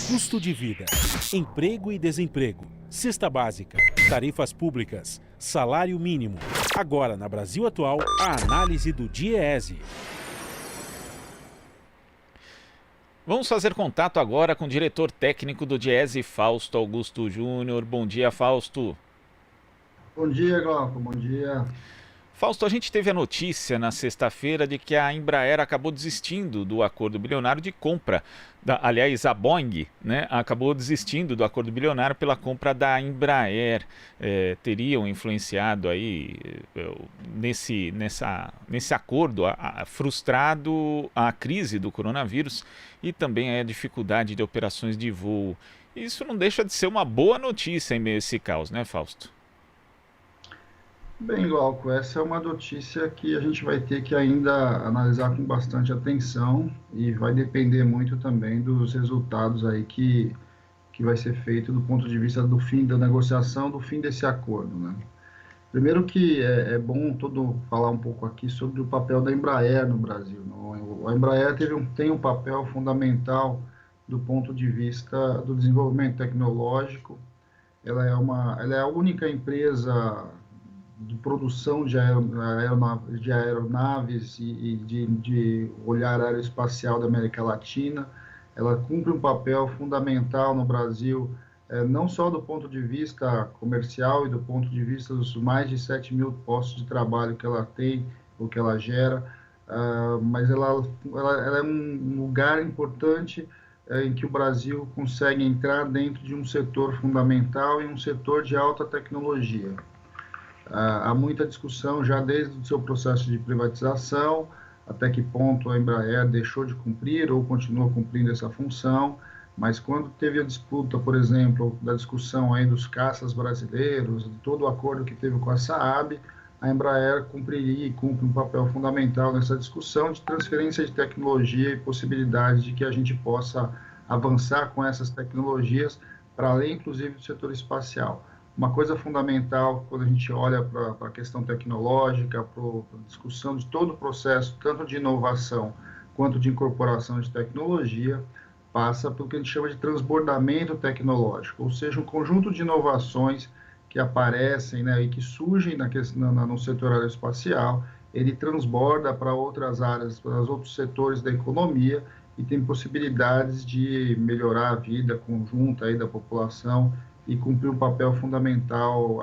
Custo de vida, emprego e desemprego, cesta básica, tarifas públicas, salário mínimo. Agora, na Brasil Atual, a análise do DIEESE. Vamos fazer contato agora com o diretor técnico do DIEESE, Fausto Augusto Júnior. Bom dia, Fausto. Bom dia, Glauco. Bom dia. Fausto, a gente teve a notícia na sexta-feira de que a Embraer acabou desistindo do acordo bilionário de compra. Aliás, a Boeing, né, acabou desistindo do acordo bilionário pela compra da Embraer. Teriam influenciado aí nesse acordo frustrado a crise do coronavírus e também a dificuldade de operações de voo. Isso não deixa de ser uma boa notícia em meio a esse caos, né, Fausto? Bem, Glauco, essa é uma notícia que a gente vai ter que ainda analisar com bastante atenção e vai depender muito também dos resultados aí que vai ser feito do ponto de vista do fim da negociação, do fim desse acordo, né? Primeiro que é bom falar um pouco aqui sobre o papel da Embraer no Brasil. A Embraer tem um papel fundamental do ponto de vista do desenvolvimento tecnológico. Ela é a única empresa de produção de aeronaves e de olhar aeroespacial da América Latina. Ela cumpre um papel fundamental no Brasil, não só do ponto de vista comercial e do ponto de vista dos mais de 7 mil postos de trabalho que ela tem, ou que ela gera, mas ela é um lugar importante em que o Brasil consegue entrar dentro de um setor fundamental e um setor de alta tecnologia. Há muita discussão já desde o seu processo de privatização, até que ponto a Embraer deixou de cumprir ou continua cumprindo essa função, mas quando teve a disputa, por exemplo, da discussão aí dos caças brasileiros, de todo o acordo que teve com a Saab, a Embraer cumpriria e cumpre um papel fundamental nessa discussão de transferência de tecnologia e possibilidade de que a gente possa avançar com essas tecnologias para além, inclusive, do setor espacial. Uma coisa fundamental quando a gente olha para a questão tecnológica, para a discussão de todo o processo, tanto de inovação quanto de incorporação de tecnologia, passa pelo que a gente chama de transbordamento tecnológico, ou seja, um conjunto de inovações que aparecem, né, e que surgem no setor aeroespacial, ele transborda para outras áreas, para os outros setores da economia e tem possibilidades de melhorar a vida conjunta aí da população e cumprir um papel fundamental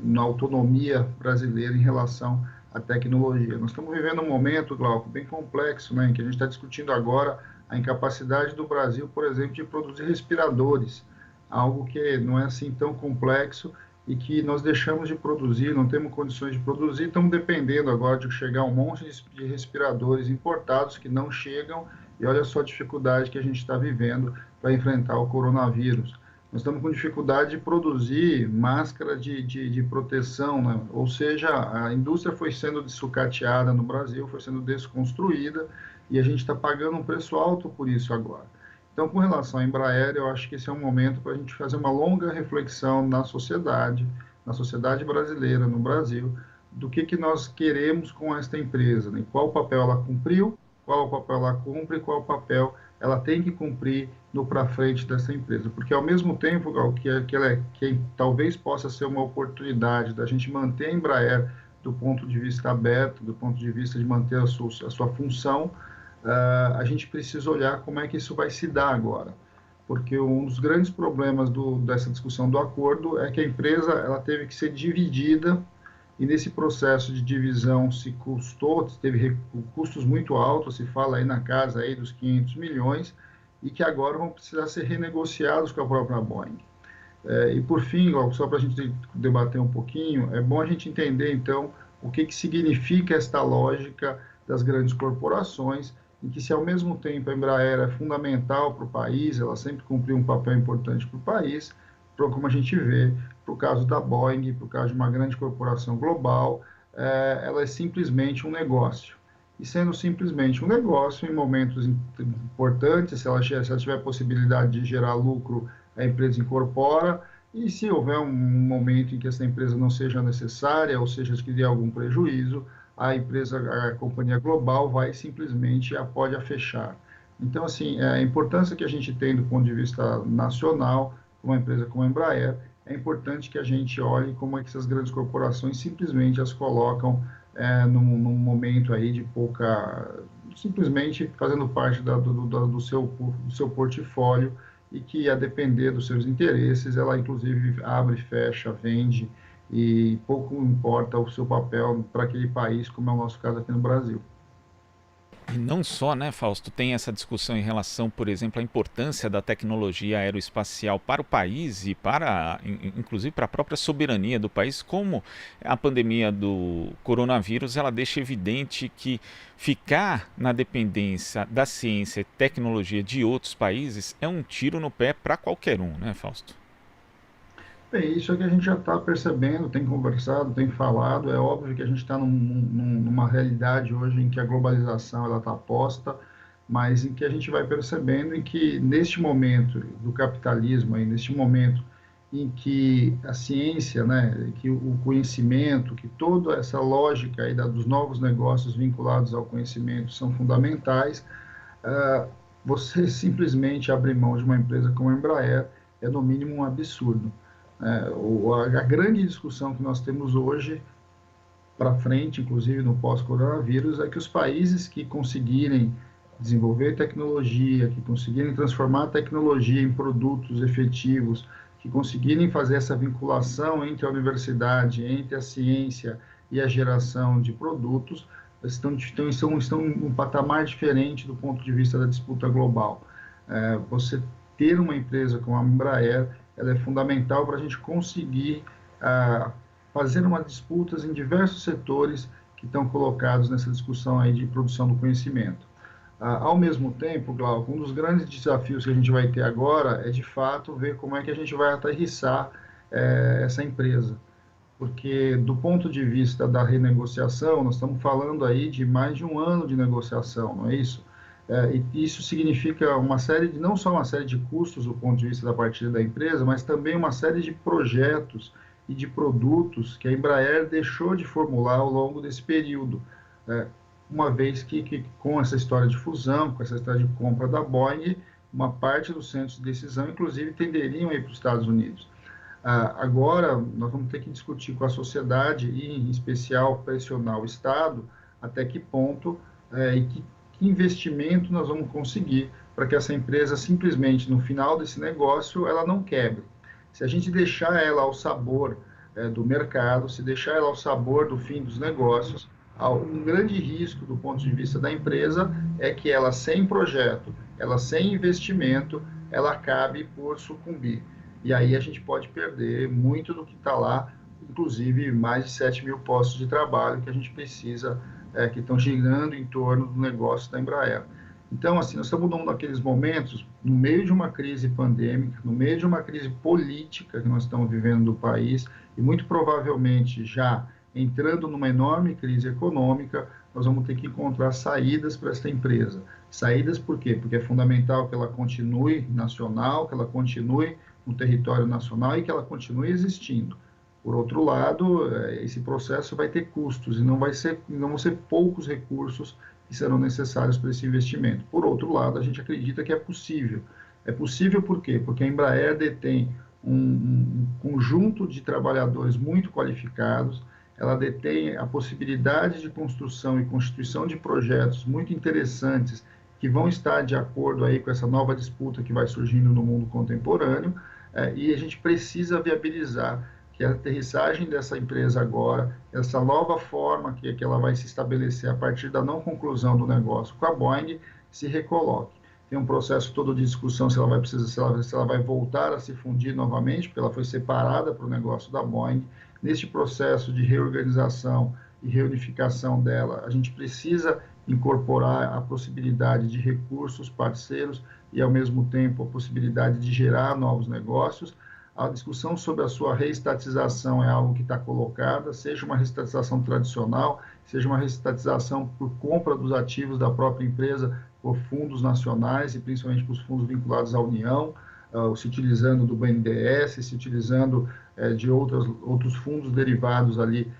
na autonomia brasileira em relação à tecnologia. Nós estamos vivendo um momento, Glauco, bem complexo, né, em que a gente está discutindo agora a incapacidade do Brasil, por exemplo, de produzir respiradores, algo que não é assim tão complexo e que nós deixamos de produzir, não temos condições de produzir, estamos dependendo agora de chegar um monte de respiradores importados que não chegam, e olha só a dificuldade que a gente está vivendo para enfrentar o coronavírus. Nós estamos com dificuldade de produzir máscara de proteção, né? Ou seja, a indústria foi sendo sucateada no Brasil, foi sendo desconstruída, e a gente está pagando um preço alto por isso agora. Então, com relação à Embraer, eu acho que esse é um momento para a gente fazer uma longa reflexão na sociedade brasileira, no Brasil, do que nós queremos com esta empresa, né? Qual papel ela cumpriu, qual papel ela cumpre, qual papel ela tem que cumprir no para frente dessa empresa, porque ao mesmo tempo que talvez possa ser uma oportunidade da gente manter a Embraer do ponto de vista aberto, do ponto de vista de manter a sua função, a gente precisa olhar como é que isso vai se dar agora, porque um dos grandes problemas dessa discussão do acordo é que a empresa ela teve que ser dividida, e nesse processo de divisão teve custos muito altos, se fala aí na casa aí dos 500 milhões, e que agora vão precisar ser renegociados com a própria Boeing. E por fim, só para a gente debater um pouquinho, é bom a gente entender então o que significa esta lógica das grandes corporações, em que se ao mesmo tempo a Embraer é fundamental para o país, ela sempre cumpriu um papel importante para o país, como a gente vê, para o caso da Boeing, para o caso de uma grande corporação global, ela é simplesmente um negócio. E sendo simplesmente um negócio, em momentos importantes, se ela tiver possibilidade de gerar lucro, a empresa incorpora, e se houver um momento em que essa empresa não seja necessária, ou seja, que dê algum prejuízo, a companhia global vai simplesmente pode fechar. Então, assim, a importância que a gente tem do ponto de vista nacional, uma empresa como a Embraer, é importante que a gente olhe como é que essas grandes corporações simplesmente as colocam num momento aí de pouca, simplesmente fazendo parte do seu portfólio e que, a depender dos seus interesses, ela inclusive abre, fecha, vende e pouco importa o seu papel para aquele país, como é o nosso caso aqui no Brasil. E não só, né, Fausto, tem essa discussão em relação, por exemplo, à importância da tecnologia aeroespacial para o país e para, inclusive, para a própria soberania do país, como a pandemia do coronavírus, ela deixa evidente que ficar na dependência da ciência e tecnologia de outros países é um tiro no pé para qualquer um, né, Fausto? Bem, isso é que a gente já está percebendo, tem conversado, tem falado. É óbvio que a gente está numa realidade hoje em que a globalização ela está posta, mas em que a gente vai percebendo em que neste momento do capitalismo, aí, neste momento em que a ciência, né, que o conhecimento, que toda essa lógica aí dos novos negócios vinculados ao conhecimento são fundamentais, ah, você simplesmente abrir mão de uma empresa como a Embraer é no mínimo um absurdo. A grande discussão que nós temos hoje, para frente, inclusive no pós-coronavírus, é que os países que conseguirem desenvolver tecnologia, que conseguirem transformar a tecnologia em produtos efetivos, que conseguirem fazer essa vinculação entre a universidade, entre a ciência e a geração de produtos, estão em um patamar diferente do ponto de vista da disputa global. Você ter uma empresa como a Embraer, ela é fundamental para a gente conseguir fazer umas disputas em diversos setores que estão colocados nessa discussão aí de produção do conhecimento. Ao mesmo tempo, Glauco, um dos grandes desafios que a gente vai ter agora é, de fato, ver como é que a gente vai aterrissar essa empresa. Porque, do ponto de vista da renegociação, nós estamos falando aí de mais de um ano de negociação, não é isso? E isso significa uma série de, não só uma série de custos do ponto de vista da partida da empresa, mas também uma série de projetos e de produtos que a Embraer deixou de formular ao longo desse período, uma vez que com essa história de fusão, com essa história de compra da Boeing, uma parte dos centros de decisão, inclusive, tenderiam a ir para os Estados Unidos. Agora, nós vamos ter que discutir com a sociedade e, em especial, pressionar o Estado até que ponto e que investimento nós vamos conseguir para que essa empresa simplesmente, no final desse negócio, ela não quebre. Se a gente deixar ela ao sabor do mercado, se deixar ela ao sabor do fim dos negócios, um grande risco do ponto de vista da empresa é que ela, sem projeto, ela sem investimento, ela acabe por sucumbir. E aí a gente pode perder muito do que está lá, inclusive mais de 7 mil postos de trabalho que a gente precisa, que estão girando em torno do negócio da Embraer. Então, assim, nós estamos naqueles momentos, no meio de uma crise pandêmica, no meio de uma crise política que nós estamos vivendo no país, e muito provavelmente já entrando numa enorme crise econômica, nós vamos ter que encontrar saídas para esta empresa. Saídas por quê? Porque é fundamental que ela continue nacional, que ela continue no território nacional e que ela continue existindo. Por outro lado, esse processo vai ter custos e não vão ser poucos recursos que serão necessários para esse investimento. Por outro lado, a gente acredita que é possível. É possível por quê? Porque a Embraer detém um conjunto de trabalhadores muito qualificados, ela detém a possibilidade de construção e constituição de projetos muito interessantes que vão estar de acordo aí com essa nova disputa que vai surgindo no mundo contemporâneo, e a gente precisa viabilizar que a aterrissagem dessa empresa agora, essa nova forma que ela vai se estabelecer a partir da não conclusão do negócio com a Boeing, se recoloque. Tem um processo todo de discussão se ela vai voltar a se fundir novamente, porque ela foi separada para o negócio da Boeing. Neste processo de reorganização e reunificação dela, a gente precisa incorporar a possibilidade de recursos parceiros e, ao mesmo tempo, a possibilidade de gerar novos negócios. A discussão sobre a sua reestatização é algo que está colocada, seja uma reestatização tradicional, seja uma reestatização por compra dos ativos da própria empresa por fundos nacionais e principalmente por fundos vinculados à União, se utilizando do BNDES, se utilizando de outros fundos derivados ali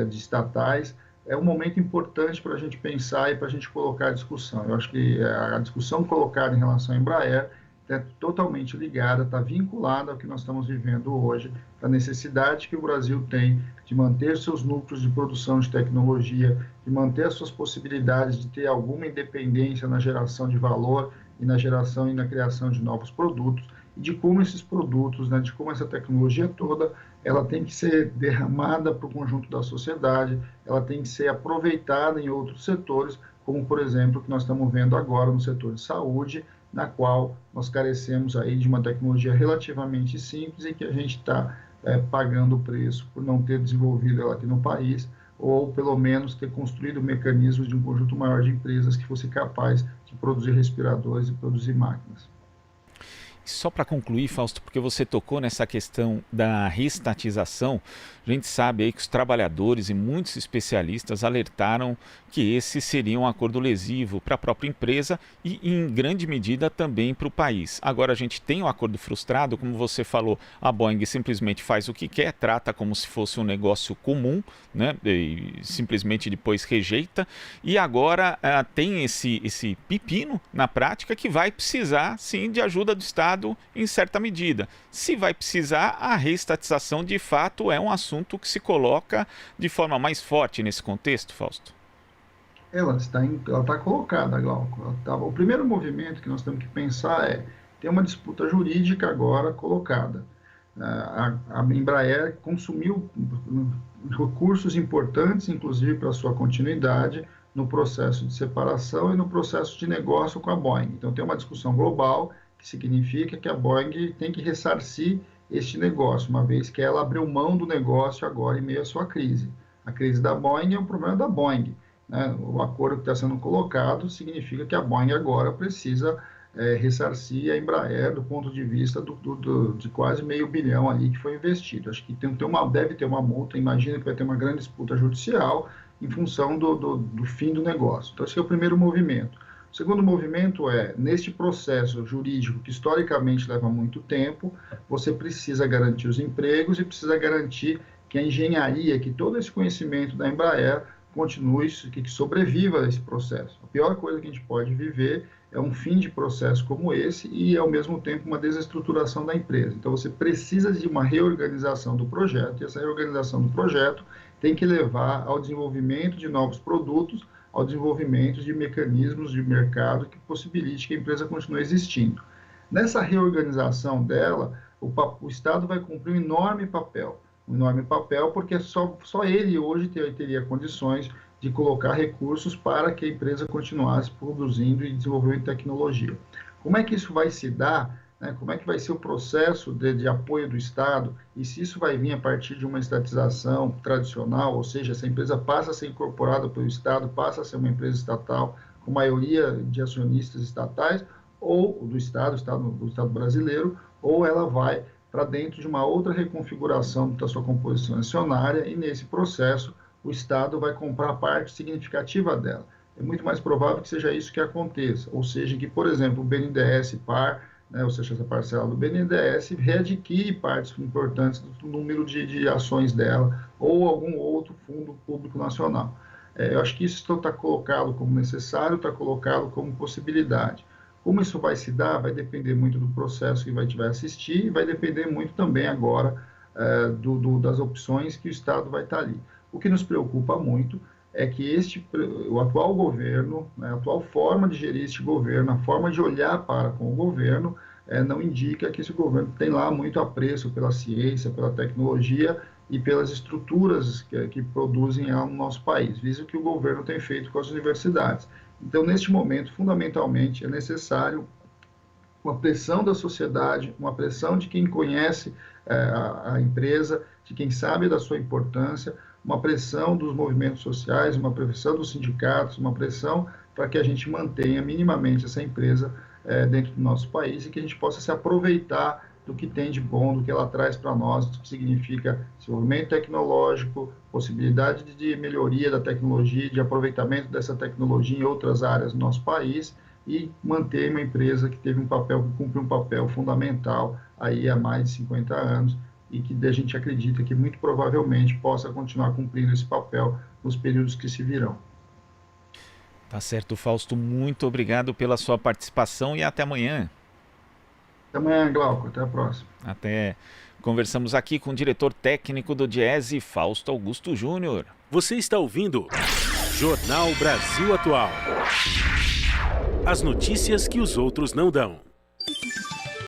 de estatais. é um momento importante para a gente pensar e para a gente colocar a discussão. Eu acho que a discussão colocada em relação à Embraer é totalmente ligada, está vinculada ao que nós estamos vivendo hoje, a necessidade que o Brasil tem de manter seus núcleos de produção de tecnologia, de manter as suas possibilidades de ter alguma independência na geração de valor e na geração e na criação de novos produtos, e de como esses produtos, né, de como essa tecnologia toda, ela tem que ser derramada para o conjunto da sociedade, ela tem que ser aproveitada em outros setores, como, por exemplo, o que nós estamos vendo agora no setor de saúde, na qual nós carecemos aí de uma tecnologia relativamente simples e que a gente está pagando o preço por não ter desenvolvido ela aqui no país, ou pelo menos ter construído mecanismos de um conjunto maior de empresas que fosse capaz de produzir respiradores e produzir máquinas. Só para concluir, Fausto, porque você tocou nessa questão da reestatização, a gente sabe aí que os trabalhadores e muitos especialistas alertaram que esse seria um acordo lesivo para a própria empresa e, em grande medida, também para o país. Agora a gente tem um acordo frustrado, como você falou, a Boeing simplesmente faz o que quer, trata como se fosse um negócio comum, né, e simplesmente depois rejeita, e agora tem esse pepino na prática que vai precisar, sim, de ajuda do Estado em certa medida. Se vai precisar, a reestatização de fato é um assunto que se coloca de forma mais forte nesse contexto, Fausto? Ela está colocada, Glauco. O primeiro movimento que nós temos que pensar tem uma disputa jurídica agora colocada. A Embraer consumiu recursos importantes, inclusive para sua continuidade, no processo de separação e no processo de negócio com a Boeing. Então, tem uma discussão global que significa que a Boeing tem que ressarcir este negócio, uma vez que ela abriu mão do negócio agora em meio à sua crise. A crise da Boeing é um problema da Boeing, né? O acordo que está sendo colocado significa que a Boeing agora precisa ressarcir a Embraer do ponto de vista de quase $500 milhão ali que foi investido. Acho que deve ter uma multa, imagino que vai ter uma grande disputa judicial em função do fim do negócio. Então, esse é o primeiro movimento. O segundo movimento neste processo jurídico que historicamente leva muito tempo, você precisa garantir os empregos e precisa garantir que a engenharia, que todo esse conhecimento da Embraer continue, que sobreviva a esse processo. A pior coisa que a gente pode viver é um fim de processo como esse e, ao mesmo tempo, uma desestruturação da empresa. Então, você precisa de uma reorganização do projeto, e essa reorganização do projeto tem que levar ao desenvolvimento de novos produtos, ao desenvolvimento de mecanismos de mercado que possibilite que a empresa continue existindo. Nessa reorganização dela, o Estado vai cumprir um enorme papel porque só ele hoje teria condições de colocar recursos para que a empresa continuasse produzindo e desenvolvendo tecnologia. Como é que isso vai se dar? Como é que vai ser o processo de apoio do Estado e se isso vai vir a partir de uma estatização tradicional, ou seja, essa empresa passa a ser incorporada pelo Estado, passa a ser uma empresa estatal com maioria de acionistas estatais, ou do Estado brasileiro, ou ela vai para dentro de uma outra reconfiguração da sua composição acionária e nesse processo o Estado vai comprar parte significativa dela. É muito mais provável que seja isso que aconteça, ou seja, que, por exemplo, o BNDES Par, ou seja, essa parcela do BNDES readquire partes importantes do número de ações dela ou algum outro fundo público nacional. Eu acho que isso está colocado como necessário, está colocado como possibilidade. Como isso vai se dar, vai depender muito do processo que vai assistir e vai depender muito também agora das opções que o Estado vai estar ali. O que nos preocupa muito é que o atual governo, a atual forma de gerir este governo, a forma de olhar para com o governo, não indica que esse governo tem lá muito apreço pela ciência, pela tecnologia e pelas estruturas que produzem no nosso país, visto que o governo tem feito com as universidades. Então, neste momento, fundamentalmente, é necessário uma pressão da sociedade, uma pressão de quem conhece a empresa, de quem sabe da sua importância, uma pressão dos movimentos sociais, uma pressão dos sindicatos, uma pressão para que a gente mantenha minimamente essa empresa dentro do nosso país e que a gente possa se aproveitar do que tem de bom, do que ela traz para nós, do que significa desenvolvimento tecnológico, possibilidade de melhoria da tecnologia, de aproveitamento dessa tecnologia em outras áreas do nosso país e manter uma empresa que cumpriu um papel fundamental aí há mais de 50 anos e que a gente acredita que muito provavelmente possa continuar cumprindo esse papel nos períodos que se virão. Tá certo, Fausto. Muito obrigado pela sua participação e até amanhã. Até amanhã, Glauco. Até a próxima. Até. Conversamos aqui com o diretor técnico do Diese, Fausto Augusto Júnior. Você está ouvindo Jornal Brasil Atual. As notícias que os outros não dão.